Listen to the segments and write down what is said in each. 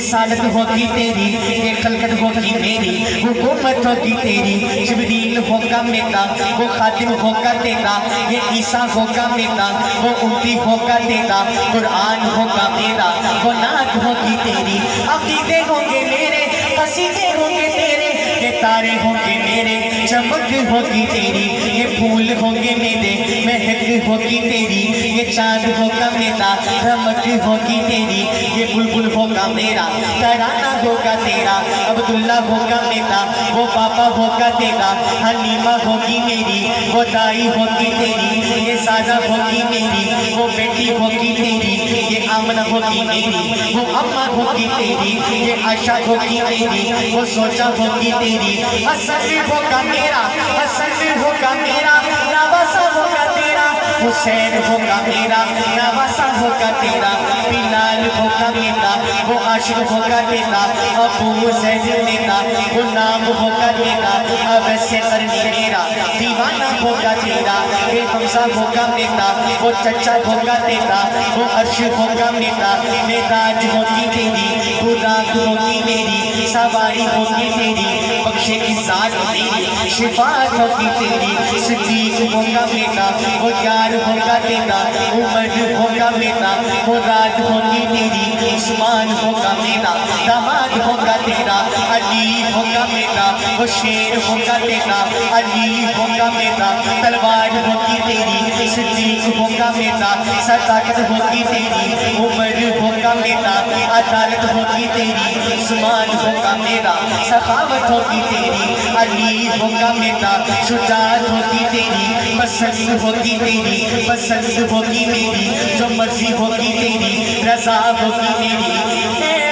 रिसालत होगी तेरी, ये खलकत होगी मेरी, हुकूमत होगी तेरी। जिब्रील होगा मेरा, वो खातिम होगा तेरा, ये ईसा होगा मेरा, वो उम्मी होगा तेरा। कुरान होगा मेरा, वो नात होगी तेरी। अकीदे होंगे मेरे, कसीदे होंगे तेरे, ये तारे होंगे मेरे, चमक होगी तेरी। ये फूल होंगे मेरे, महक होगी तेरी। ये चांद होगा मेरा, रमक होगी तेरी। ये बुलबुल होगा मेरा, तराना होगा तेरा। अब्दुल्ला होगा मेरा, वो पापा होगा तेरा। हलीमा होगी मेरी, वो दाई होगी तेरी। ये साजा होगी मेरी, वो बेटी होगी तेरी। ये आमना होगी मेरी, वो अम्मा होगी तेरी। ये आशा होगी मेरी, वो सोचा होगी तेरी। हसन होगा मेरा, हसन होगा मेरा, नवासा होगा तेरा। हुसैन होगा मेरा, नवासा होगा तेरा। बिलाल होगा मेरा, वो आशिक होगा तेरा। अबू ज़ैद मेरा, वो नाम होगा तेरा। अवैसे करनी मेरा, दीवाना होगा तेरा। ये हमजा होगा मेरा, वो चचा होगा तेरा। वो अर्श होगा मेरा, मेराज होगी तेरी। बुराक होगी मेरी, सवारी होगी तेरी। बख्शे की जात मेरी, शिफात होगी तेरी। सिद्दीक होगा मेरा, वो यार होगा तेरा। उमर होगा मेरा, वो रात होगी तेरी। उस्मान होगा मेरा, दामाद होगा तेरा। अली होगा मेरा, वो शेर होगा तेरा। अली होगा मेरा, तलवार होगी तेरी। सिद्दीक होगा मेरा, सदाकत होगी तेरी। उमर होगा मेरा, अदालत होगी तेरी। उस्मान होगा मेरा, सखावत होगी तेरी। अली होगा मेरा, शुजाअत होगी तेरी। पसंद होगी तेरी, पसंद होगी मेरी। जो मर्जी होगी तेरी, रजा होगी मेरी। मेरे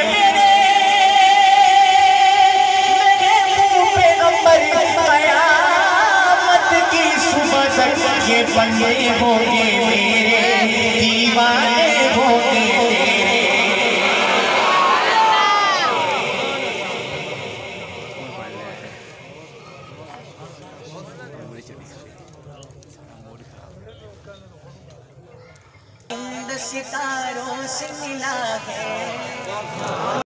पैगंबर क़यामत की सुबह तक ये बंदे होंगे मेरे, दीवाने होंगे तेरे। सितारों से मिला है।